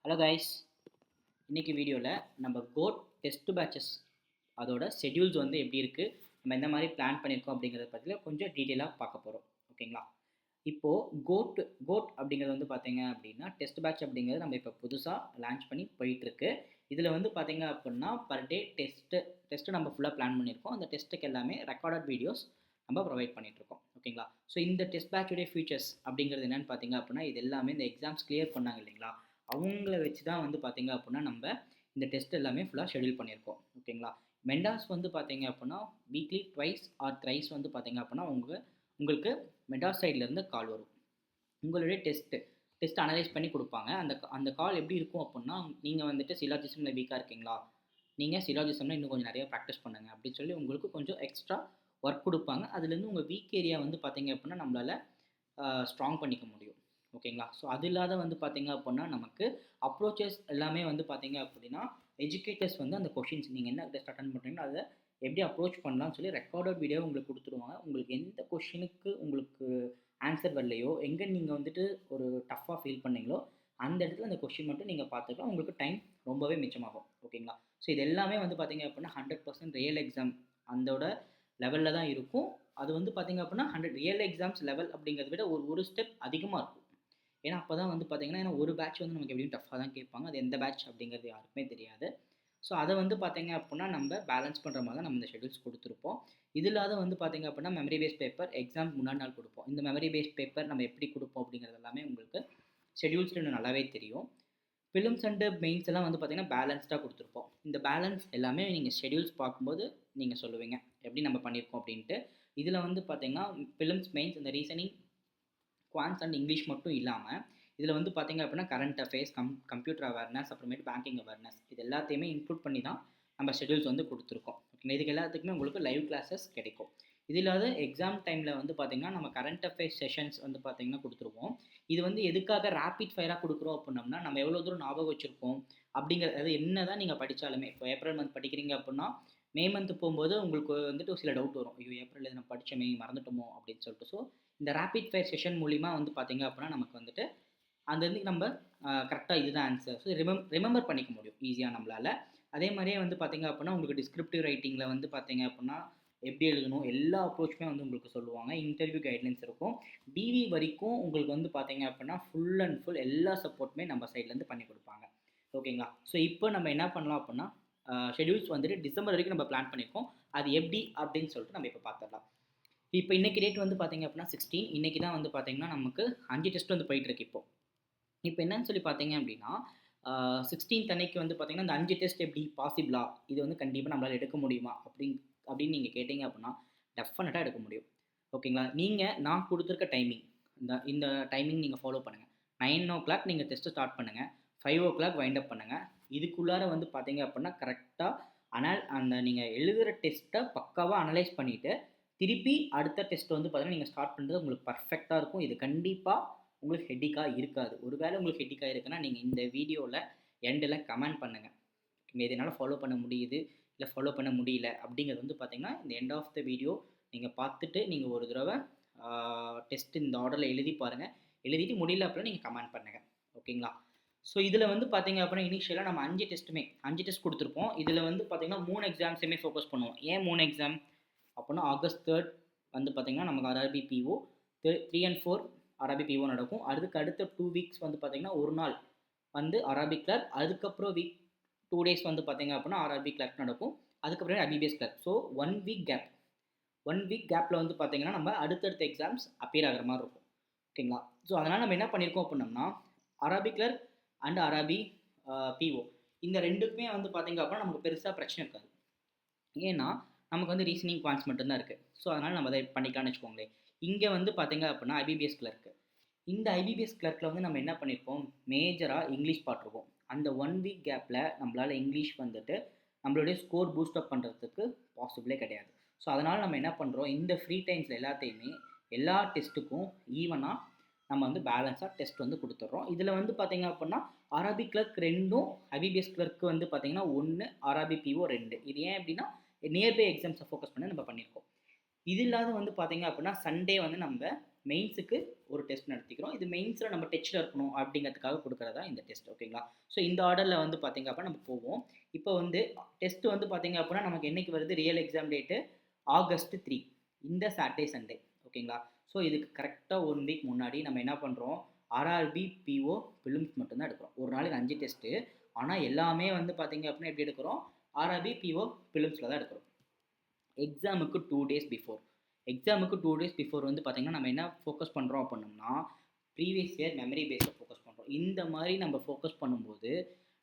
Hello guys, இன்றைக்கி வீடியோவில் நம்ம கோட் டெஸ்ட் பேட்சஸ் அதோட ஷெட்யூல்ஸ் வந்து எப்படி இருக்குது, நம்ம எந்த மாதிரி பிளான் பண்ணியிருக்கோம் அப்படிங்கிறத பற்றியில் கொஞ்சம் டீட்டெயிலாக பார்க்க போகிறோம். ஓகேங்களா? இப்போது கோட் அப்படிங்கிறது வந்து பார்த்தீங்க அப்படின்னா டெஸ்ட் பேட்ச் அப்படிங்கிறது நம்ம இப்போ புதுசாக லான்ச் பண்ணி போயிட்டுருக்கு. இதில் வந்து பார்த்தீங்க அப்படின்னா பர் டே டெஸ்ட்டு நம்ம ஃபுல்லாக பிளான் பண்ணியிருக்கோம். அந்த டெஸ்ட்டுக்கு எல்லாமே ரெக்கார்டட் வீடியோஸ் நம்ம ப்ரொவைட் பண்ணிகிட்ருக்கோம். ஓகேங்களா? ஸோ இந்த டெஸ்ட் பேட்சுடைய ஃபியூச்சர்ஸ் அப்படிங்கிறது என்னென்னு பார்த்தீங்க அப்படின்னா இது எல்லாமே இந்த எக்ஸாம்ஸ் கிளியர் பண்ணாங்க இல்லைங்களா, அவங்கள வச்சு தான் வந்து பார்த்தீங்க அப்படின்னா நம்ம இந்த டெஸ்ட் எல்லாமே ஃபுல்லாக ஷெடியூல் பண்ணியிருக்கோம். ஓகேங்களா? மெண்டாஸ் வந்து பார்த்தீங்க அப்படின்னா வீக்லி ட்வைஸ் ஆர் த்ரைஸ் வந்து பார்த்தீங்க அப்படின்னா உங்களுக்கு மெடாஸ் சைட்லேருந்து கால் வரும். உங்களுடைய டெஸ்ட் அனலைஸ் பண்ணி கொடுப்பாங்க. அந்த கால் எப்படி இருக்கும் அப்படின்னா, நீங்கள் வந்துட்டு சிலாஜிசமில் வீக்காக இருக்கீங்களா, நீங்கள் சிலாஜிசமில் இன்னும் கொஞ்சம் நிறைய ப்ராக்டிஸ் பண்ணுங்கள் அப்படின்னு சொல்லி உங்களுக்கு கொஞ்சம் எக்ஸ்ட்ரா ஒர்க் கொடுப்பாங்க. அதுலேருந்து உங்கள் வீக் ஏரியா வந்து பார்த்தீங்க அப்படின்னா நம்மளால் ஸ்ட்ராங் பண்ணிக்க முடியும். ஓகேங்களா? ஸோ அது இல்லாத வந்து பார்த்தீங்க அப்படின்னா நமக்கு அப்ரோச்சஸ் எல்லாமே வந்து பார்த்தீங்க அப்படின்னா எஜுகேட்டர்ஸ் வந்து அந்த கொஷின்ஸ் நீங்கள் என்ன டெஸ்ட் அட்டன் பண்ணுறீங்களோ அதை எப்படி அப்ரோச் பண்ணலாம்னு சொல்லி ரெக்கார்டட் வீடியோ உங்களுக்கு கொடுத்துருவாங்க. உங்களுக்கு எந்த கொஷினுக்கு உங்களுக்கு ஆன்சர் வரலையோ, எங்கே நீங்கள் வந்துட்டு ஒரு டஃப்பாக ஃபீல் பண்ணீங்களோ அந்த இடத்துல அந்த கொஷின் மட்டும் நீங்கள் பார்த்துக்கலாம். உங்களுக்கு டைம் ரொம்பவே மிச்சமாகும். ஓகேங்களா? ஸோ இது எல்லாமே வந்து பார்த்தீங்க அப்படின்னா 100% ரியல் எக்ஸாம் அந்தோட லெவலில் தான் இருக்கும். அது வந்து பார்த்தீங்க அப்படின்னா 100 ரியல் எக்ஸாம்ஸ் லெவல் அப்படிங்கிறத விட ஒரு ஸ்டெப் அதிகமாக இருக்கும். ஏன்னா அப்போ தான் வந்து பார்த்தீங்கன்னா ஏன்னா ஒரு பேட்ச் வந்து நமக்கு எப்படியும் டஃப்பாக தான் கேட்பாங்க. அது எந்த பேட்ச் அப்படிங்கிறது யாருக்குமே தெரியாது. ஸோ அதை வந்து பார்த்தீங்க அப்படின்னா நம்ம பேலன்ஸ் பண்ணுற மாதிரி தான் நம்ம இந்த ஷெடியூல்ஸ் கொடுத்துருப்போம். இது இல்லாத வந்து பார்த்தீங்க அப்படின்னா மெமரி பேஸ்ட் பேப்பர் எக்ஸாம் முன்னாடி நாள் கொடுப்போம். இந்த மெமரி பேஸ்ட் பேப்பர் நம்ம எப்படி கொடுப்போம் அப்படிங்கிறது எல்லாமே உங்களுக்கு ஷெடியூல்ஸில் இன்னும் நல்லாவே தெரியும். ஃபிலிம்ஸ் அண்டு மெயின்ஸ் எல்லாம் வந்து பார்த்தீங்கன்னா பேலன்ஸ்டாக கொடுத்துருப்போம். இந்த பேலன்ஸ் எல்லாமே நீங்கள் ஷெடியூல்ஸ் பார்க்கும்போது நீங்கள் சொல்லுவீங்க எப்படி நம்ம பண்ணியிருக்கோம் அப்படின்ட்டு. இதில் வந்து பார்த்தீங்கன்னா ஃபிலிம்ஸ் மெயின்ஸ் இந்த ரீசனிங் குவான்ஸ் அண்ட் இங்கிலீஷ் மட்டும் இல்லாமல் இதில் வந்து பார்த்தீங்க அப்படின்னா கரண்ட் அஃபேர்ஸ் கம்ப்யூட்டர் அவேர்னஸ் அப்புறமேட்டு பேங்கிங் அவேர்னஸ் இது எல்லாத்தையுமே இன்க்ளூட் பண்ணி தான் நம்ம ஷெடியூல்ஸ் வந்து கொடுத்துருக்கோம். ஓகே, இதுக்கு எல்லாத்துக்குமே உங்களுக்கு லைவ் கிளாஸஸ் கிடைக்கும். இது இல்லாத எக்ஸாம் டைமில் வந்து பார்த்திங்கன்னா நம்ம கரண்ட் அஃபேர்ஸ் செஷன்ஸ் வந்து பார்த்திங்கன்னா கொடுத்துருவோம். இது வந்து எதுக்காக ரேப்பிட் ஃபயராக கொடுக்குறோம் அப்படின்னோம்னா நம்ம எவ்வளோ தூரம் ஞாபகம் வச்சுருக்கோம் அப்படிங்கிறது, அது என்ன தான் நீங்கள் படித்தாலுமே இப்போ ஏப்ரல் மந்த் படிக்கிறீங்க அப்படின்னா மே மந்த் போகும்போது உங்களுக்கு வந்துட்டு சில டவுட் வரும். ஐயோ ஏப்ரல் நம்ம படித்தோமே மறந்துட்டோமோ அப்படின்னு சொல்லிட்டு. ஸோ இந்த ரேப்பிட் ஃபயர் செஷன் மூலிமா வந்து பார்த்திங்க அப்படின்னா நமக்கு வந்துட்டு அந்த வந்து நம்ம கரெக்டாக இதுதான் ஆன்சர் ஸோ ரிமெம்பர் பண்ணிக்க முடியும் ஈஸியாக நம்மளால். அதே மாதிரியே வந்து பார்த்திங்க அப்படின்னா உங்களுக்கு டிஸ்கிரிப்டிவ் ரைட்டிங்கில் வந்து பார்த்திங்க அப்படின்னா எப்படி எழுதணும் எல்லா அப்ரோச்சுமே வந்து உங்களுக்கு சொல்லுவாங்க. இன்டர்வியூ கைட்லைன்ஸ் இருக்கும். டிவி வரைக்கும் உங்களுக்கு வந்து பார்த்திங்க அப்படின்னா ஃபுல் அண்ட் ஃபுல் எல்லா சப்போர்ட்டுமே நம்ம சைட்லேருந்து பண்ணி கொடுப்பாங்க. ஓகேங்களா? ஸோ இப்போ நம்ம என்ன பண்ணலாம் அப்படின்னா ஷெடியூல்ஸ் வந்துட்டு டிசம்பர் வரைக்கும் நம்ம பிளான் பண்ணியிருக்கோம். அது எப்படி அப்படின்னு சொல்லிட்டு நம்ம இப்போ பார்த்துடலாம். இப்போ இன்றைக்கி டேட் வந்து பார்த்திங்க அப்படின்னா 16. இன்றைக்கி தான் வந்து பார்த்திங்கன்னா நமக்கு 5 டெஸ்ட் வந்து போயிட்டுருக்கு. இப்போ என்னன்னு சொல்லி பார்த்தீங்க அப்படின்னா 16th அன்னைக்கு வந்து பார்த்தீங்கன்னா இந்த 5 டெஸ்ட் எப்படி பாசிபிளா, இது வந்து கண்டிப்பாக நம்மளால் எடுக்க முடியுமா அப்படின்னு நீங்கள் கேட்டிங்க அப்படின்னா டெஃபினட்டாக எடுக்க முடியும். ஓகேங்களா? நான் கொடுத்துருக்க டைமிங் இந்த டைமிங் நீங்கள் ஃபாலோ பண்ணுங்கள். 9 o'clock நீங்கள் டெஸ்ட்டு ஸ்டார்ட் பண்ணுங்கள். 5 o'clock வைண்ட் அப் பண்ணுங்கள். இதுக்குள்ளார வந்து பார்த்தீங்க அப்படின்னா கரெக்டாக அந்த நீங்கள் எழுதுகிற டெஸ்ட்டை பக்காவாக அனலைஸ் பண்ணிவிட்டு திருப்பி அடுத்த டெஸ்ட் வந்து பார்த்தீங்கன்னா நீங்கள் ஸ்டார்ட் பண்ணுறது உங்களுக்கு பர்ஃபெக்டாக இருக்கும். இது கண்டிப்பாக உங்களுக்கு ஹெட்டிக்காக இருக்காது. ஒருவேளை உங்களுக்கு ஹெட்டிக்காக இருக்குன்னா நீங்கள் இந்த வீடியோவில் எண்டில் கமெண்ட் பண்ணுங்கள். எதனால் ஃபாலோ பண்ண முடியுது இல்லை ஃபாலோ பண்ண முடியல அப்படிங்கிறது வந்து பார்த்திங்கன்னா இந்த எண்ட் ஆஃப் த வீடியோ நீங்கள் பார்த்துட்டு நீங்கள் ஒரு தடவை டெஸ்ட் இந்த ஆர்டரில் எழுதி பாருங்கள். எழுதிட்டு முடியல அப்படின்னா நீங்கள் கமெண்ட் பண்ணுங்கள். ஓகேங்களா? ஸோ இதில் வந்து பார்த்திங்க அப்படின்னா இனிஷியலாக நம்ம 5 டெஸ்ட் கொடுத்துருப்போம். இதில் வந்து பார்த்திங்கன்னா 3 எக்ஸாம்ஸுமே ஃபோக்கஸ் பண்ணுவோம். ஏன் 3 எக்ஸாம் அப்படின்னா August 3rd வந்து பார்த்திங்கன்னா நமக்கு RRB PO 3 and 4 RRB PO நடக்கும். அதுக்கு அடுத்த 2 வீக்ஸ் வந்து பார்த்திங்கன்னா ஒரு நாள் வந்து RRB கிளர்க், அதுக்கப்புறம் 2 days வந்து பார்த்திங்க அப்படின்னா RRB கிளர்க் நடக்கும். அதுக்கப்புறம் IBPS கிளர்க். ஸோ 1 வீக் கேப்பில் வந்து பார்த்திங்கன்னா நம்ம அடுத்தடுத்த எக்ஸாம்ஸ் அப்பியர் ஆகிற மாதிரி இருக்கும். ஓகேங்களா? ஸோ அதனால் நம்ம என்ன பண்ணியிருக்கோம் அப்படின்னம்னா RRB clerk and RRB PO இந்த ரெண்டுக்குமே வந்து பார்த்திங்க அப்படின்னா நமக்கு பெருசாக பிரச்சனை இருக்காது. ஏன்னா நமக்கு வந்து ரீசனிங் பாயிண்ட்ஸ் மட்டும்தான் இருக்குது. ஸோ அதனால் நம்ம அதை பண்ணிக்கலாம்னு வச்சுக்கோங்களேன். இங்கே வந்து பார்த்திங்க அப்படின்னா IBPS கிளர்க்கு, இந்த IBPS கிளர்க்கில் வந்து நம்ம என்ன பண்ணியிருப்போம், மேஜராக இங்கிலீஷ் பார்த்துருக்கோம். அந்த 1 வீக் கேப்பில் நம்மளால் இங்கிலீஷ் வந்துட்டு நம்மளுடைய ஸ்கோர் பூஸ்டப் பண்ணுறதுக்கு பாசிபிளே கிடையாது. ஸோ அதனால் நம்ம என்ன பண்ணுறோம், இந்த ஃப்ரீ டைம்ஸில் எல்லாத்தையுமே எல்லா டெஸ்ட்டுக்கும் ஈவனாக நம்ம வந்து பேலன்ஸாக டெஸ்ட் வந்து கொடுத்துட்றோம். இதில் வந்து பார்த்திங்க அப்படின்னா RRB கிளர்க் 2, IBPS கிளர்க்கு வந்து பார்த்திங்கன்னா 1, RRB PO 2. இது ஏன் அப்படின்னா நியர்பை எக்ஸாம்ஸை ஃபோக்கஸ் பண்ணி நம்ம பண்ணியிருக்கோம். இது இல்லாத வந்து பார்த்திங்க அப்படின்னா சண்டே வந்து நம்ம மெயின்ஸுக்கு ஒரு டெஸ்ட் நடத்திக்கிறோம். இது மெயின்ஸில் நம்ம டெஸ்ட்டில் இருக்கணும் அப்படிங்கிறதுக்காக கொடுக்குறதா இந்த டெஸ்ட். ஓகேங்களா? ஸோ இந்த ஆர்டரில் வந்து பார்த்திங்க அப்படின்னா நம்ம போவோம். இப்போ வந்து டெஸ்ட் வந்து பார்த்திங்க அப்படின்னா நமக்கு என்றைக்கு வருது, ரியல் எக்ஸாம் டேட்டு August 3 இந்த சாட்டர்டே சண்டே. ஓகேங்களா? ஸோ இதுக்கு கரெக்டாக 1 வீக் முன்னாடி நம்ம என்ன பண்ணுறோம், ஆர்ஆர்பி பிஓ பிலிம்ஸ் மட்டும்தான் எடுக்கிறோம். ஒரு நாளைக்கு 5 டெஸ்ட்டு. ஆனால் எல்லாமே வந்து பார்த்திங்க அப்படின்னா எப்படி எடுக்கிறோம், ஆர்ஆர்பி பிஓ பிலிம்ஸில் தான் எடுக்கிறோம். எக்ஸாமுக்கு 2 டேஸ் பிஃபோர் வந்து பார்த்திங்கன்னா நம்ம என்ன ஃபோக்கஸ் பண்ணுறோம் அப்படின்னோம்னா, ப்ரீவியஸ் இயர் மெமரி பேஸில் ஃபோக்கஸ் பண்ணுறோம். இந்த மாதிரி நம்ம ஃபோக்கஸ் பண்ணும்போது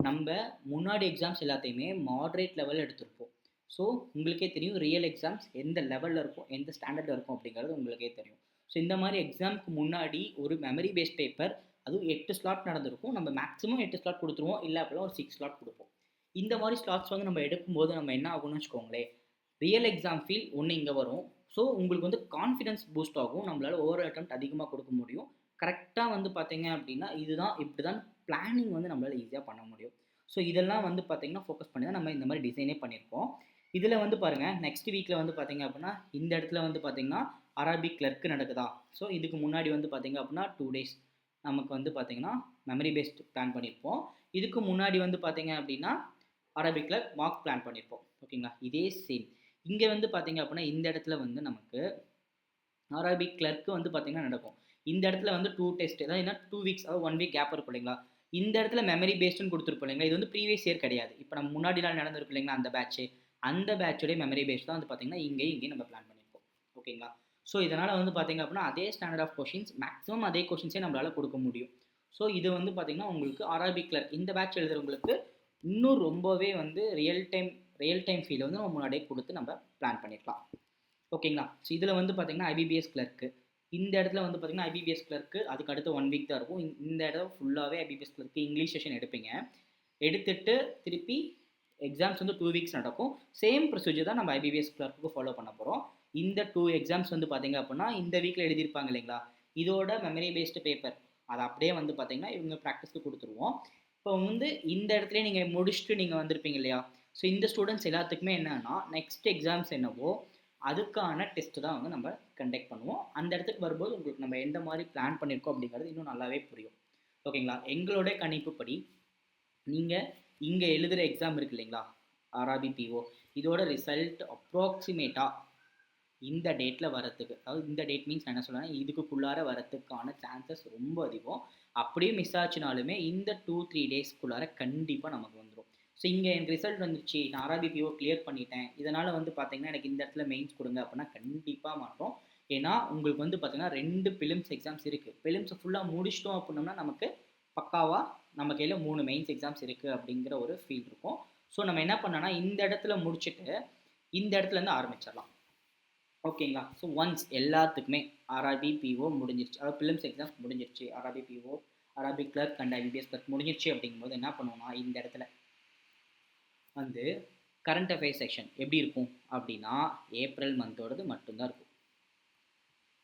நம்ம முன்னாடி எக்ஸாம்ஸ் எல்லாத்தையுமே மாட்ரேட் லெவலில் எடுத்திருப்போம். ஸோ உங்களுக்கே தெரியும் ரியல் எக்ஸாம்ஸ் எந்த லெவலில் இருக்கும், எந்த ஸ்டாண்டர்டில் இருக்கும் அப்படிங்கிறது உங்களுக்கே தெரியும். ஸோ இந்த மாதிரி எக்ஸாமுக்கு முன்னாடி ஒரு மெமரி பேஸ்ட் பேப்பர், அதுவும் 8 ஸ்லாட் நடந்திருக்கும். நம்ம மேக்ஸிமம் 8 ஸ்லாட் கொடுத்துருவோம், இல்லை அப்படின்னா ஒரு 6 ஸ்லாட் கொடுப்போம். இந்த மாதிரி ஸ்லாட்ஸ் வந்து நம்ம எடுக்கும்போது நம்ம என்ன ஆகும்னு வச்சுக்கோங்களேன், ரியல் எக்ஸாம் ஃபீல் ஒன்று இங்கே வரும். ஸோ உங்களுக்கு வந்து கான்ஃபிடன்ஸ் பூஸ்ட் ஆகும், நம்மளால் ஓவர் அட்டெம்ப்ட் அதிகமாக கொடுக்க முடியும். கரெக்டாக வந்து பார்த்தீங்க அப்படின்னா இதுதான் இப்படி தான் பிளானிங் வந்து நம்மளால் ஈஸியாக பண்ண முடியும். ஸோ இதெல்லாம் வந்து பார்த்தீங்கன்னா ஃபோக்கஸ் பண்ணி தான் நம்ம இந்த மாதிரி டிசைனே பண்ணியிருக்கோம். இதில் வந்து பாருங்கள், நெக்ஸ்ட் வீக்கில் வந்து பார்த்தீங்க அப்படின்னா இந்த இடத்துல வந்து பார்த்தீங்கன்னா அரபிக் கிளர்க்கு நடக்குதா. ஸோ இதுக்கு முன்னாடி வந்து பார்த்தீங்க அப்படின்னா 2 டேஸ் நமக்கு வந்து பார்த்தீங்கன்னா மெமரி பேஸ்ட் பிளான் பண்ணியிருப்போம். இதுக்கு முன்னாடி வந்து பார்த்தீங்க அப்படின்னா அரபிக் கிளர்க் மார்க் பிளான் பண்ணியிருப்போம். ஓகேங்களா? இதே சேம் இங்கே வந்து பார்த்தீங்க அப்படின்னா இந்த இடத்துல வந்து நமக்கு அரபிக் கிளர்க்கு வந்து பார்த்தீங்கன்னா நடக்கும். இந்த இடத்துல வந்து 2 டெஸ்ட், அதாவது 2 வீக்ஸ், அதாவது 1 வீக் கேப் இருக்கும் இல்லைங்களா. இந்த இடத்துல மெமரி பேஸ்டுன்னு கொடுத்துருப்போம் இல்லைங்களா. இது வந்து ப்ரீவியஸ் இயர் கிடையாது. இப்போ நம்ம முன்னாடி நாள் நடந்திருக்கு இல்லைங்களா அந்த பேட்சோடைய மெமரி பேஸ்ட் தான் வந்து பார்த்தீங்கன்னா இங்கேயும் நம்ம பிளான் பண்ணியிருக்கோம். ஓகேங்களா? ஸோ இதனால் வந்து பார்த்தீங்க அப்படின்னா அதே ஸ்டாண்டர்ட் ஆஃப் கொஷின்ஸ், மேக்ஸிமம் அதே கொஷின்ஸே நம்மளால் கொடுக்க முடியும். ஸோ இது வந்து பார்த்தீங்கன்னா உங்களுக்கு அரபிக் கிளர்க் இந்த பேட்ச் எழுதுறவங்களுக்கு இன்னும் ரொம்பவே வந்து ரியல் டைம் ஃபீல் வந்து நம்ம முன்னாடியே கொடுத்து நம்ம பிளான் பண்ணிக்கலாம். ஓகேங்களா? ஸோ இதில் வந்து பார்த்தீங்கன்னா ஐபிபிஎஸ் கிளர்க்கு இந்த இடத்துல வந்து பார்த்தீங்கன்னா ஐபிபிஎஸ் கிளர்க்கு அதுக்கு அடுத்து 1 வீக் தான் இருக்கும். இந்த இடம் ஃபுல்லாகவே ஐபிபிஎஸ் கிளர்க்கு இங்கிலீஷ் செஷன் எடுப்பீங்க. எடுத்துட்டு திருப்பி எக்ஸாம்ஸ் வந்து 2 வீக்ஸ் நடக்கும். சேம் ப்ரொசீஜர் தான் நம்ம ஐபிபிஎஸ் கிளர்க்கு ஃபாலோ பண்ண போகிறோம். இந்த 2 எக்ஸாம்ஸ் வந்து பார்த்தீங்க அப்படின்னா இந்த வீக்கில் எழுதியிருப்பாங்க இல்லைங்களா, இதோட மெமரி பேஸ்டு பேப்பர் அதை அப்படியே வந்து பார்த்தீங்கன்னா இவங்க ப்ராக்டிஸ்க்கு கொடுத்துருவோம். இப்போ வந்து இந்த இடத்துல நீங்கள் முடிச்சுட்டு நீங்கள் வந்திருப்பீங்க இல்லையா. ஸோ இந்த ஸ்டூடெண்ட்ஸ் எல்லாத்துக்குமே என்னன்னா நெக்ஸ்ட் எக்ஸாம்ஸ் என்னவோ அதுக்கான டெஸ்ட் தான் வந்து நம்ம கண்டக்ட் பண்ணுவோம். அந்த இடத்துக்கு வரும்போது உங்களுக்கு நம்ம எந்த மாதிரி பிளான் பண்ணியிருக்கோம் அப்படிங்கிறது இன்னும் நல்லாவே புரியும். ஓகேங்களா? எங்களோட கணிப்புப்படி நீங்கள் இங்கே எழுதுகிற எக்ஸாம் இருக்குது இல்லைங்களா, ஆர்ஆர்பி பிஓ, இதோட ரிசல்ட் அப்ராக்சிமேட்டாக இந்த டேட்டில் வரத்துக்கு, அதாவது இந்த டேட் மீன்ஸ் நான் என்ன சொல்கிறேன், இதுக்குள்ளார வரத்துக்கான சான்சஸ் ரொம்ப அதிகம். அப்படியே மிஸ் ஆச்சுனாலுமே இந்த 2-3 டேஸ்க்குள்ளார கண்டிப்பாக நமக்கு வந்துடும். ஸோ இங்கே எனக்கு ரிசல்ட் வந்துருச்சு, நான் ஆர்ஆர்பி பிஓ கிளியர் பண்ணிட்டேன், இதனால் வந்து பார்த்தீங்கன்னா எனக்கு இந்த இடத்துல மெயின்ஸ் கொடுங்க அப்படின்னா கண்டிப்பாக மாட்டோம். ஏன்னா உங்களுக்கு வந்து பார்த்தீங்கன்னா 2 பிலிம்ஸ் எக்ஸாம்ஸ் இருக்குது. பிலிம்ஸை ஃபுல்லாக முடிச்சிட்டோம் அப்படின்னோம்னா நமக்கு பக்காவாக நம்ம கையில் 3 மெயின்ஸ் எக்ஸாம்ஸ் இருக்குது அப்படிங்கிற ஒரு ஃபீல் இருக்கும். ஸோ நம்ம என்ன பண்ணோன்னா இந்த இடத்துல முடிச்சுட்டு இந்த இடத்துலேருந்து ஆரம்பிச்சிடலாம். ஓகேங்களா? ஸோ ஒன்ஸ் எல்லாத்துக்குமே ஆர்ஆர்பி பிஓ முடிஞ்சிருச்சு, அதாவது பிலிம்ஸ் எக்ஸாம்ஸ் முடிஞ்சிருச்சு, ஆர்ஆர்பி பிஓ அரபிக் கிளர்க் அண்ட் ஐபிபிஎஸ் கிளர்க் முடிஞ்சிருச்சு அப்படிங்கும்போது என்ன பண்ணுவோம்னா இந்த இடத்துல வந்து கரண்ட் அஃபேர்ஸ் செக்ஷன் எப்படி இருக்கும் அப்படின்னா ஏப்ரல் மந்தோடது மட்டும்தான் இருக்கும்.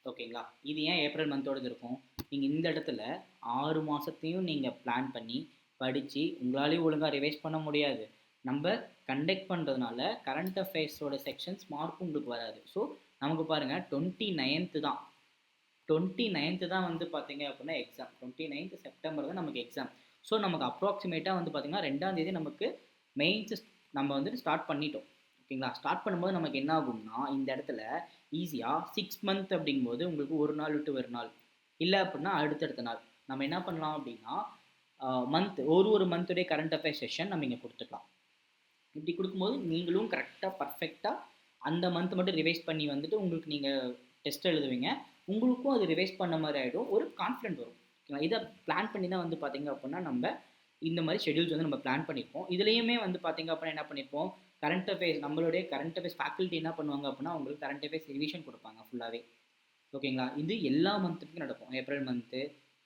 ஓகேங்களா? இது ஏன் ஏப்ரல் மந்தோடது இருக்கும், நீங்கள் இந்த இடத்துல 6 மாதத்தையும் நீங்கள் பிளான் பண்ணி படித்து உங்களாலேயும் ஒழுங்காக ரிவைஸ் பண்ண முடியாது. நம்ம கண்டக்ட் பண்ணுறதுனால கரண்ட் அஃபேர்ஸோட செக்ஷன்ஸ் மார்க்கும் உங்களுக்கு வராது. ஸோ நமக்கு பாருங்கள் 29th தான் வந்து பார்த்தீங்க அப்படின்னா எக்ஸாம். 29th செப்டம்பர் தான் நமக்கு எக்ஸாம். ஸோ நமக்கு அப்ராக்சிமேட்டாக வந்து பார்த்தீங்கன்னா 2ஆம் தேதி நமக்கு மெயின்ஸ் நம்ம வந்துட்டு ஸ்டார்ட் பண்ணிட்டோம். ஓகேங்களா? ஸ்டார்ட் பண்ணும்போது நமக்கு என்ன ஆகும்னா இந்த இடத்துல ஈஸியாக 6 மந்த் அப்படிங்கும்போது உங்களுக்கு ஒரு நாள் விட்டு ஒரு நாள், இல்லை அப்படின்னா அடுத்தடுத்த நாள் நம்ம என்ன பண்ணலாம் அப்படின்னா ஒரு மந்த்துடைய கரண்ட் அஃபேர்ஸ் செஷன் நம்ம இங்கே கொடுத்துக்கலாம். இப்படி கொடுக்கும்போது நீங்களும் கரெக்டாக பர்ஃபெக்டாக அந்த மந்த் மட்டும் ரிவைஸ் பண்ணி வந்துட்டு உங்களுக்கு நீங்கள் டெஸ்ட் எழுதுவீங்க. உங்களுக்கும் அது ரிவைஸ் பண்ண மாதிரி ஆகிடும், ஒரு கான்ஃபிடென்ட் வரும். ஓகேங்களா? இதை பிளான் பண்ணி தான் வந்து பார்த்தீங்க அப்படின்னா நம்ம இந்த மாதிரி ஷெடியூல்ஸ் வந்து நம்ம பிளான் பண்ணியிருப்போம். இதுலேயுமே வந்து பார்த்தீங்க அப்படின்னா என்ன பண்ணியிருப்போம், கரண்ட் அஃபேர்ஸ் நம்மளுடைய கரண்ட் அஃபேர்ஸ் ஃபேக்கல்ட்டி என்ன பண்ணுவாங்க அப்படின்னா உங்களுக்கு கரண்ட் அஃபேர்ஸ் ரிவிஷன் கொடுப்பாங்க ஃபுல்லாகவே. ஓகேங்களா? இது எல்லா மந்த்துக்கும் நடக்கும். April month,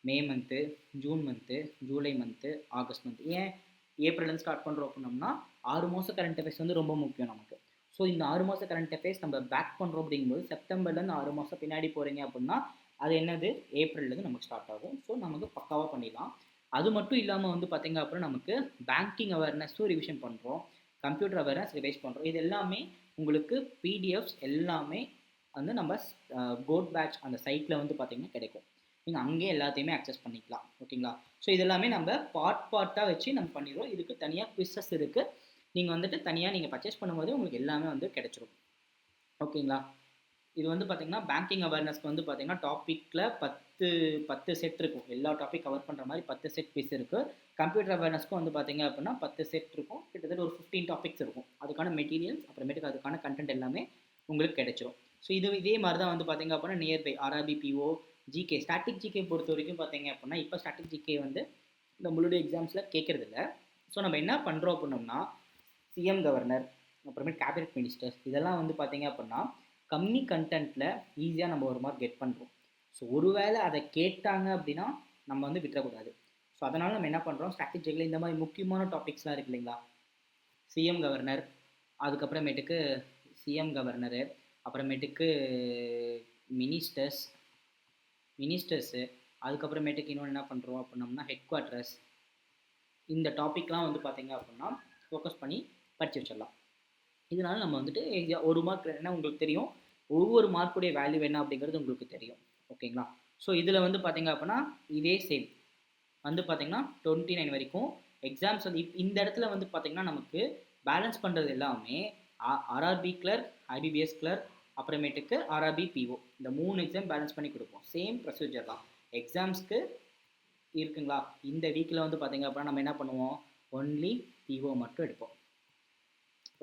May month, June month, July month, August month. ஏன் ஏப்ரல்லேருந்து ஸ்டார்ட் பண்ணுறோம் அப்படின்னோம்னா 6 மாதம் கரண்ட் அஃபேர்ஸ் வந்து ரொம்ப முக்கியம் நமக்கு. ஸோ இந்த 6 மாதம் கரண்ட் அஃபேர்ஸ் நம்ம பேக் பண்ணுறோம் அப்படிங்கும்போது செப்டம்பர்லேருந்து 6 மாதம் பின்னாடி போகிறீங்க அப்படின்னா அது என்னது ஏப்ரல்லேருந்து நமக்கு ஸ்டார்ட் ஆகும். ஸோ நமக்கு பக்காவாக பண்ணிடலாம். அது மட்டும் இல்லாமல் வந்து பார்த்தீங்க அப்படின்னா நமக்கு பேங்கிங் அவேர்னஸும் ரிவிஷன் பண்ணுறோம், கம்ப்யூட்டர் அவேர்னஸ் ரிவைஸ் பண்ணுறோம். இது எல்லாமே உங்களுக்கு பிடிஎஃப்ஸ் எல்லாமே வந்து நம்ம கோட் பேட்ச் அந்த சைட்டில் வந்து பார்த்திங்கன்னா கிடைக்கும். நீங்கள் அங்கேயே எல்லாத்தையுமே அக்சஸ் பண்ணிக்கலாம். ஓகேங்களா? ஸோ இதெல்லாமே நம்ம பார்ட்டாக வச்சு நம்ம பண்ணிடுவோம். இதுக்கு தனியாக குவிஸஸ் இருக்குது. நீங்கள் வந்துட்டு தனியாக நீங்கள் பர்ச்சேஸ் பண்ணும்போது உங்களுக்கு எல்லாமே வந்து கிடைச்சிரும். ஓகேங்களா? இது வந்து பார்த்திங்கன்னா பேங்கிங் அவேர்னஸ்க்கு வந்து பார்த்திங்கன்னா டாப்பிக்கில் 10 செட் இருக்கும். எல்லா டாபிக் கவர் பண்ணுற மாதிரி 10 செட் குவிஸ் இருக்குது. கம்ப்யூட்டர் அவேர்னஸ்க்கும் வந்து பார்த்திங்க அப்படின்னா 10 செட் இருக்கும். கிட்டத்தட்ட ஒரு 15 டாபிக்ஸ் இருக்கும். அதுக்கான மெட்டீரியல்ஸ் அப்புறமேட்டுக்கு அதுக்கான கண்டென்ட் எல்லாமே உங்களுக்கு கிடைச்சிரும். ஸோ இதே மாதிரி தான் வந்து பார்த்திங்க அப்படின்னா nearby RRB, PO, GK, static GK பொறுத்த வரைக்கும் பார்த்திங்க அப்படின்னா இப்போ ஸ்டாட்டிக் ஜிகே வந்து நம்மளுடைய எக்ஸாம்ஸில் கேட்குறதில்ல. ஸோ நம்ம என்ன பண்ணுறோம் அப்படின்னோம்னா சிஎம் கவர்னர் அப்புறமேட்டு கேபினட் மினிஸ்டர்ஸ் இதெல்லாம் வந்து பார்த்திங்க அப்படின்னா கம்மி கண்டென்ட்டில் ஈஸியாக நம்ம ஒரு மார்க் கெட் பண்ணுறோம். ஸோ ஒருவேளை அதை கேட்டாங்க அப்படின்னா நம்ம வந்து விட்டுறக்கூடாது. ஸோ அதனால் நம்ம என்ன பண்ணுறோம், ஸ்ட்ராட்டஜிக்கில் இந்த மாதிரி முக்கியமான டாபிக்ஸ்லாம் இருக்கு இல்லைங்களா, சிஎம் கவர்னர், அதுக்கப்புறமேட்டுக்கு சிஎம் கவர்னரு, அப்புறமேட்டுக்கு மினிஸ்டர்ஸு, அதுக்கப்புறமேட்டுக்கு இன்னொன்று என்ன பண்ணுறோம் அப்படின்னோம்னா ஹெட் குவார்ட்டர்ஸ், இந்த டாப்பிக்லாம் வந்து பார்த்திங்க அப்படின்னா ஃபோக்கஸ் பண்ணி படித்து வச்சிடலாம். இதனால் நம்ம வந்துட்டு ஒரு மார்க் என்ன உங்களுக்கு தெரியும், ஒவ்வொரு மார்க்குடைய வேல்யூ என்ன அப்படிங்கிறது உங்களுக்கு தெரியும். ஓகேங்களா? ஸோ இதில் வந்து பார்த்திங்க அப்படின்னா இதே சேம் வந்து பார்த்திங்கன்னா 29 வரைக்கும் எக்ஸாம்ஸ் வந்து இந்த இடத்துல வந்து பார்த்திங்கன்னா நமக்கு பேலன்ஸ் பண்ணுறது எல்லாமே ஆர்ஆர்பி கிளர்க், ஐபிபிஎஸ் கிளர்க், அப்புறமேட்டுக்கு ஆர்ஆர்பி, பிஓ, இந்த 3 எக்ஸாம் பேலன்ஸ் பண்ணி கொடுப்போம். சேம் ப்ரொசீஜர் தான் எக்ஸாம்ஸ்க்கு இருக்குங்களா. இந்த வீக்கில் வந்து பார்த்திங்க அப்படின்னா நம்ம என்ன பண்ணுவோம், ஒன்லி பிஓ மட்டும் எடுப்போம்.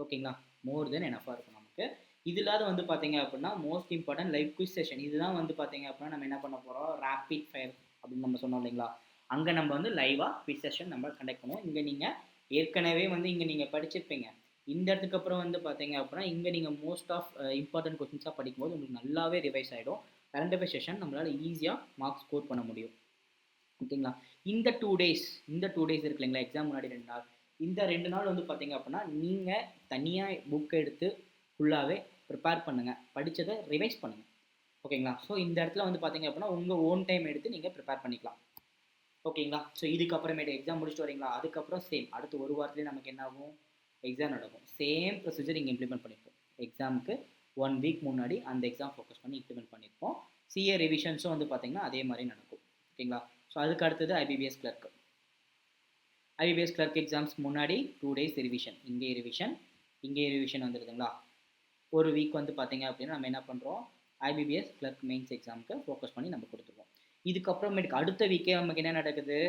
ஓகேங்களா? மோர் தென் எனஃபாக இருக்கும் நமக்கு. இது இல்லாத வந்து பார்த்தீங்க அப்படின்னா most important live quiz session. இதுதான் வந்து பார்த்தீங்க அப்படின்னா நம்ம என்ன பண்ண போகிறோம், ரேபிட் ஃபயர் அப்படின்னு நம்ம சொன்னோம் இல்லைங்களா, அங்கே நம்ம வந்து லைவாக குவிஸ் செஷன் நம்ம கண்டக்ட் பண்ணுவோம். இங்கே நீங்கள் ஏற்கனவே வந்து இங்கே நீங்கள் படிச்சிருப்பீங்க. இந்த இடத்துக்கு அப்புறம் வந்து பார்த்தீங்க அப்படின்னா இங்கே நீங்கள் மோஸ்ட் ஆஃப் இம்பார்ட்டன்ட் கொஸ்டின்ஸாக படிக்கும்போது உங்களுக்கு நல்லாவே ரிவைஸ் ஆகிடும். கரண்ட் அஃபேர் செஷன் நம்மளால் ஈஸியாக மார்க்ஸ் ஸ்கோர் பண்ண முடியும். ஓகேங்களா? இந்த 2 டேஸ் இருக்கு இல்லைங்களா, எக்ஸாம் முன்னாடி 2 நாள், இந்த 2 நாள் வந்து பார்த்தீங்க அப்படின்னா நீங்கள் தனியாக புக் எடுத்து ஃபுல்லாகவே ப்ரிப்பேர் பண்ணுங்கள், படித்ததை ரிவைஸ் பண்ணுங்கள். ஓகேங்களா? ஸோ இந்த இடத்துல வந்து பார்த்தீங்க அப்படின்னா உங்கள் ஓன் டைம் எடுத்து நீங்கள் ப்ரிப்பேர் பண்ணிக்கலாம். ஓகேங்களா? ஸோ இதுக்கப்புறமேட்டு எக்ஸாம் முடிச்சுட்டு வரீங்களா, அதுக்கப்புறம் சேம் அடுத்து ஒரு வாரத்துலேயே நமக்கு என்ன ஆகும், எக்ஸாம் நடக்கும். சேம் ப்ரொசீஜர் இங்கே இம்ப்ளிமெண்ட் பண்ணியிருப்போம். எக்ஸாமுக்கு 1 வீக் முன்னாடி அந்த எக்ஸாம் ஃபோக்கஸ் பண்ணி இம்ப்ளிமெண்ட் பண்ணியிருப்போம். சிஏ ரிவிஷன்ஸும் வந்து பார்த்தீங்கன்னா அதே மாதிரி நடக்கும். ஓகேங்களா? ஸோ அதுக்கு அடுத்தது ஐபிபிஎஸ் கிளர்க்கு. ஐபிபிஎஸ் கிளர்க் எக்ஸாம்ஸ் முன்னாடி 2 டேஸ் ரிவிஷன், இங்கே ரிவிஷன் வந்துடுதுங்களா. ஒரு வீக் வந்து பார்த்தீங்க அப்படின்னா நம்ம என்ன பண்ணுறோம், ஐபிபிஎஸ் கிளர்க் மெயின்ஸ் எக்ஸாமுக்கு ஃபோக்கஸ் பண்ணி நம்ம கொடுத்துருவோம். இதுக்கப்புறமேட்டுக்கு அடுத்த வீக்கே நமக்கு என்ன நடக்குது,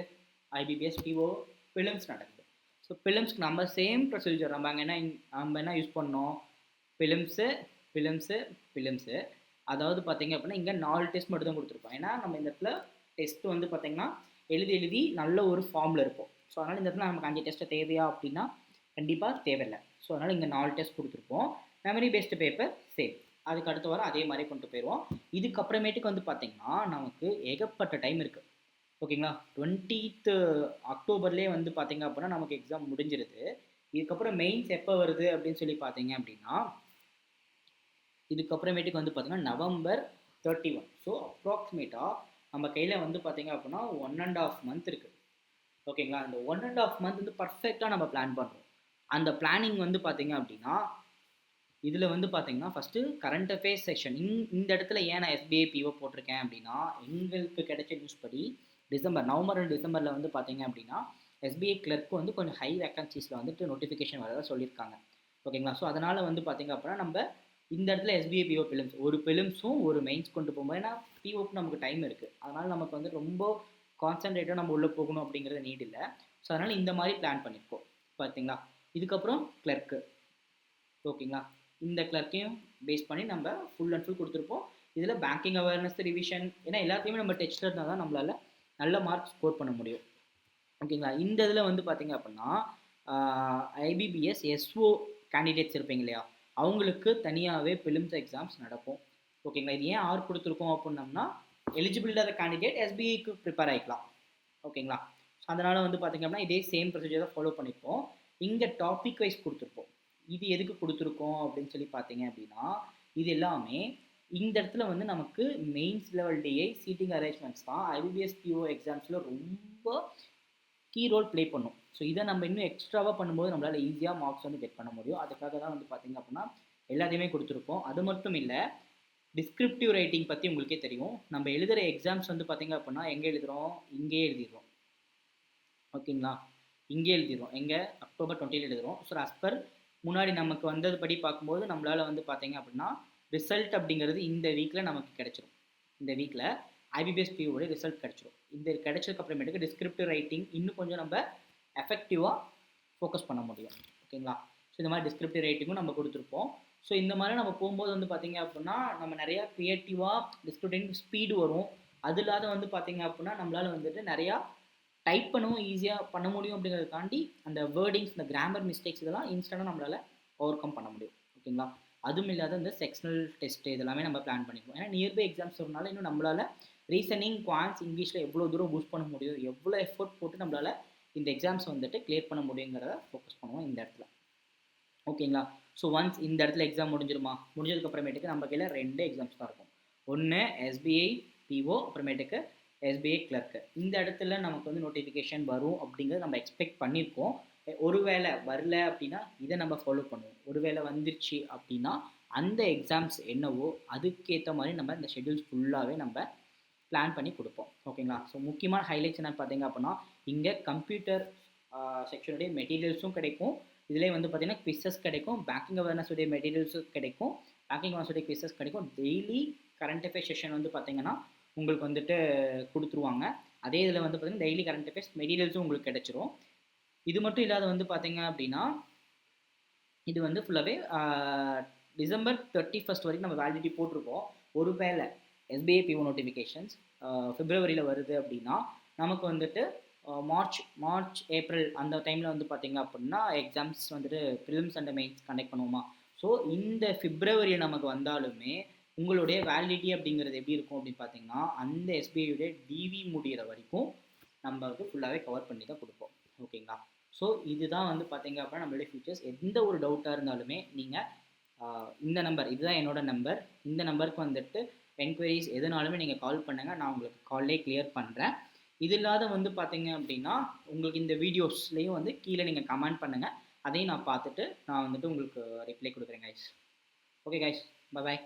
ஐபிபிஎஸ் பிஓ பிலிம்ஸ் நடக்குது. ஸோ பிலிம்ஸ்க்கு நம்ம சேம் ப்ரொசீஜர் நம்ம என்ன யூஸ் பண்ணோம், பிலிம்ஸு அதாவது பார்த்தீங்க அப்படின்னா இங்கே 4 டெஸ்ட் மட்டும் தான் கொடுத்துருப்போம். ஏன்னா நம்ம இந்த இடத்துல டெஸ்ட் வந்து பார்த்தீங்கன்னா எழுதி நல்ல ஒரு ஃபார்மில் இருப்போம். ஸோ அதனால் இந்த இடத்துல நமக்கு 5 டெஸ்ட்டு தேவையா அப்படின்னா கண்டிப்பாக தேவையில்லை. ஸோ அதனால் இங்கே 4 டெஸ்ட் கொடுத்துருப்போம். மெமரி பேஸ்டு பேப்பர் சேம், அதுக்கு அடுத்த வாரம் அதே மாதிரி கொண்டு போயிடுவோம். இதுக்கப்புறமேட்டுக்கு வந்து பார்த்திங்கன்னா நமக்கு ஏகப்பட்ட டைம் இருக்குது. ஓகேங்களா? 20th அக்டோபர்லேயே வந்து பார்த்திங்க அப்படின்னா நமக்கு எக்ஸாம் முடிஞ்சிருது. இதுக்கப்புறம் மெயின்ஸ் எப்போ வருது அப்படின்னு சொல்லி பார்த்தீங்க அப்படின்னா இதுக்கப்புறமேட்டுக்கு வந்து பார்த்திங்கன்னா November 31. ஸோ அப்ராக்சிமேட்டாக நம்ம கையில் வந்து பார்த்திங்க அப்படின்னா 1.5 month இருக்குது. ஓகேங்களா? அந்த 1.5 month வந்து பர்ஃபெக்டாக நம்ம பிளான் பண்ணுறோம். அந்த பிளானிங் வந்து பார்த்திங்க அப்படின்னா இதில் வந்து பார்த்திங்கன்னா ஃபஸ்ட்டு கரண்ட் அஃபேர்ஸ் செக்ஷன். இந்த இடத்துல ஏன் நான் எஸ்பிஐ பிஓ போட்டிருக்கேன் அப்படின்னா எங்களுக்கு கிடைச்ச நியூஸ் படி நவம்பர் அண்ட் டிசம்பரில் வந்து பார்த்திங்க அப்படின்னா எஸ்பிஐ கிளர்க்கு வந்து கொஞ்சம் ஹை வேக்கன்சிஸில் வந்துட்டு நோட்டிஃபிகேஷன் வரதாக சொல்லியிருக்காங்க. ஓகேங்களா? ஸோ அதனால் வந்து பார்த்திங்க அப்படின்னா நம்ம இந்த இடத்துல எஸ்பிஐ பிஓ பிலிம்ஸ் ஒரு பிலிம்ஸும் ஒரு மெயின்ஸ் கொண்டு போகும்போது, ஏன்னா பிஓக்கு நமக்கு டைம் இருக்குது, அதனால் நமக்கு வந்து ரொம்ப கான்சன்ட்ரேட்டாக நம்ம உள்ளே போகணும் அப்படிங்கிறது நீட் இல்லை. ஸோ அதனால் இந்த மாதிரி பிளான் பண்ணியிருக்கோம். பார்த்தீங்களா? இதுக்கப்புறம் கிளர்க்கு. ஓகேங்களா? இந்த கிளர்க்கையும் பேஸ் பண்ணி நம்ம ஃபுல் அண்ட் ஃபுல் கொடுத்துருப்போம். இதில் பேங்கிங் அவேர்னஸ் ரிவிஷன், ஏன்னா எல்லாத்தையுமே நம்ம டெஸ்ட்டில் இருந்தால் தான் நம்மளால் நல்ல மார்க் ஸ்கோர் பண்ண முடியும். ஓகேங்களா? இந்த இதில் வந்து பார்த்திங்க அப்படின்னா ஐபிபிஎஸ் எஸ்ஓ கேண்டிடேட்ஸ் இருப்பீங்க இல்லையா, அவங்களுக்கு தனியாகவே பிலிம்ஸ் எக்ஸாம்ஸ் நடக்கும். ஓகேங்களா? இது ஏன் ஆர் கொடுத்துருக்கோம் அப்படின்னம்னா எலிஜிபிள் இல்லாத கேண்டிடேட் எஸ்பிஐக்கு ப்ரிப்பேர் ஆகிக்கலாம். ஓகேங்களா? ஸோ அதனால் வந்து பார்த்திங்க அப்படின்னா இதே சேம் ப்ரொசீஜர் தான் ஃபாலோ பண்ணியிருப்போம். இங்கே டாபிக் வைஸ் கொடுத்துருப்போம். இது எதுக்கு கொடுத்துருக்கோம் அப்படின்னு சொல்லி பார்த்தீங்க அப்படின்னா இது எல்லாமே இந்த இடத்துல வந்து நமக்கு mains level DI seating arrangements தான் ஐபிபிஎஸ் பிஓ எக்ஸாம்ஸில் ரொம்ப கீ ரோல் ப்ளே பண்ணும். ஸோ இதை நம்ம இன்னும் எக்ஸ்ட்ராவாக பண்ணும்போது நம்மளால் ஈஸியாக மார்க்ஸ் வந்து கெட் பண்ண முடியும். அதுக்காக தான் வந்து பார்த்திங்க அப்படின்னா எல்லாத்தையுமே கொடுத்துருப்போம். அது மட்டும் இல்லை, டிஸ்கிரிப்டிவ் ரைட்டிங் பற்றி உங்களுக்கே தெரியும். நம்ம எழுதுகிற எக்ஸாம்ஸ் வந்து பார்த்திங்க அப்படின்னா எங்கே எழுதுகிறோம், இங்கேயே எழுதிடுறோம். ஓகேங்களா, இங்கே எழுதிடுறோம். எங்கே, October 20 எழுதுகிறோம். ஸோ as per முன்னாடி நமக்கு வந்தது படி பார்க்கும்போது நம்மளால் வந்து பார்த்திங்க அப்படின்னா ரிசல்ட் அப்படிங்கிறது இந்த வீக்கில் நமக்கு கிடைச்சிரும். இந்த வீக்கில் ஐபிபிஎஸ் பிஓட ரிசல்ட் கிடைச்சிரும். இந்த கிடைச்சதுக்கு அப்புறமேட்டுக்கு டிஸ்கிரிப்டிவ் ரைட்டிங் இன்னும் கொஞ்சம் நம்ம எஃபெக்டிவாக ஃபோக்கஸ் பண்ண முடியும். ஓகேங்களா, ஸோ இந்த மாதிரி டிஸ்கிரிப்டிவ் ரைட்டிங்கும் நம்ம கொடுத்துருப்போம். ஸோ இந்த மாதிரி நம்ம போகும்போது வந்து பார்த்திங்க அப்படின்னா நம்ம நிறையா க்ரியேட்டிவாக டிஸ்கிரிப்டிவ் ஸ்பீடு வரும். அது இல்லாத வந்து பார்த்திங்க அப்படின்னா நம்மளால் வந்துட்டு நிறையா டைப் பண்ணவும் ஈஸியாக பண்ண முடியும். அப்படிங்கிறதுக்காண்டி அந்த வேர்டிங்ஸ், இந்த கிராமர் மிஸ்டேக்ஸ் இதெல்லாம் இன்ஸ்டண்ட்டாக நம்மளால் ஓவர் கம் பண்ண முடியும். ஓகேங்களா, அதுவும் இல்லாத இந்த செக்ஷனல் டெஸ்ட் இதெல்லாமே நம்ம பிளான் பண்ணிப்போம். ஏன்னா நியர்பை எக்ஸாம்ஸ் வரனால இன்னும் நம்மளால் ரீசனிங், குவான்ஸ், இங்கிலீஷில் எவ்வளோ தூரம் பூஸ்ட் பண்ண முடியும், எவ்வளோ எஃபோர்ட் போட்டு நம்மளால் இந்த எக்ஸாம்ஸ் வந்துட்டு கிளியர் பண்ண முடியுங்கிறத ஃபோக்கஸ் பண்ணுவோம் இந்த இடத்துல. ஓகேங்களா, ஸோ ஒன்ஸ் இந்த இடத்துல எக்ஸாம் முடிஞ்சதுக்கப்புறமேட்டுக்கு நம்ம கையில் 2 எக்ஸாம்ஸ் தான் இருக்கும். ஒன்று எஸ்பிஐ பிஓ, அப்புறமேட்டுக்கு எஸ்பிஐ கிளர்க்கு. இந்த இடத்துல நமக்கு வந்து நோட்டிஃபிகேஷன் வரும் அப்படிங்கிறது நம்ம எக்ஸ்பெக்ட் பண்ணியிருக்கோம். ஒருவேளை வரல அப்படின்னா இதை நம்ம ஃபாலோ பண்ணுவோம். ஒருவேளை வந்துருச்சு அப்படின்னா அந்த எக்ஸாம்ஸ் என்னவோ அதுக்கேற்ற மாதிரி நம்ம இந்த ஷெட்யூல்ஸ் ஃபுல்லாகவே நம்ம பிளான் பண்ணி கொடுப்போம். ஓகேங்களா, ஸோ முக்கியமான ஹைலைட்ஸ் என்ன பார்த்தீங்க அப்படின்னா இங்கே கம்ப்யூட்டர் செக்ஷனுடைய மெட்டீரியல்ஸும் கிடைக்கும். இதிலே வந்து பார்த்திங்கன்னா குவிஸஸ் கிடைக்கும், பேங்கிங் அவேர்னஸ் உடைய மெட்டீரியல்ஸும் கிடைக்கும், பேங்கிங் அவேர்னஸ் உடைய குவிஸஸ் கிடைக்கும். டெய்லி கரண்ட் அஃபேர்ஸ் செஷன் வந்து பார்த்திங்கன்னா உங்களுக்கு வந்துட்டு கொடுத்துருவாங்க. அதே இதில் வந்து பார்த்திங்கன்னா டெய்லி கரண்ட் அஃபேர்ஸ் மெட்டீரியல்ஸும் உங்களுக்கு கிடைச்சிரும். இது மட்டும் இல்லாத வந்து பார்த்திங்க அப்படின்னா இது வந்து ஃபுல்லாகவே December 31 வரைக்கும் நம்ம வேலிடிட்டி போட்டிருக்கோம். ஒருவேளை எஸ்பிஐ பிஓ நோட்டிஃபிகேஷன்ஸ் பிப்ரவரியில் வருது அப்படின்னா நமக்கு வந்துட்டு மார்ச் ஏப்ரல் அந்த டைமில் வந்து பார்த்திங்க அப்படின்னா எக்ஸாம்ஸ் வந்துட்டு ப்ரிலிம்ஸ் அண்ட் மெயின்ஸ் கண்டக்ட் பண்ணுவோமா. ஸோ இந்த பிப்ரவரி நமக்கு வந்தாலுமே உங்களுடைய வேலிடிட்டி அப்படிங்கிறது எப்படி இருக்கும் அப்படின்னு பார்த்தீங்கன்னா அந்த எஸ்பிஐயுடைய டிவி முடிகிற வரைக்கும் நம்ம வந்து ஃபுல்லாகவே கவர் பண்ணி தான் கொடுப்போம். ஓகேங்களா, ஸோ இதுதான் வந்து பார்த்தீங்க அப்படின்னா நம்மளுடைய ஃபியூச்சர்ஸ். எந்த ஒரு டவுட்டாக இருந்தாலுமே நீங்கள் இந்த நம்பர், இதுதான் என்னோட நம்பர், இந்த நம்பருக்கு வந்துட்டு என்கொயரிஸ் எதுனாலுமே நீங்கள் கால் பண்ணுங்கள், நான் உங்களுக்கு கால்லே கிளியர் பண்ணுறேன். இது இல்லாத வந்து பார்த்தீங்க அப்படின்னா உங்களுக்கு இந்த வீடியோஸ்லேயும் வந்து கீழே நீங்கள் கமெண்ட் பண்ணுங்கள், அதையும் நான் பார்த்துட்டு நான் வந்துட்டு உங்களுக்கு ரிப்ளை கொடுக்குறேன் guys. Okay guys, bye bye.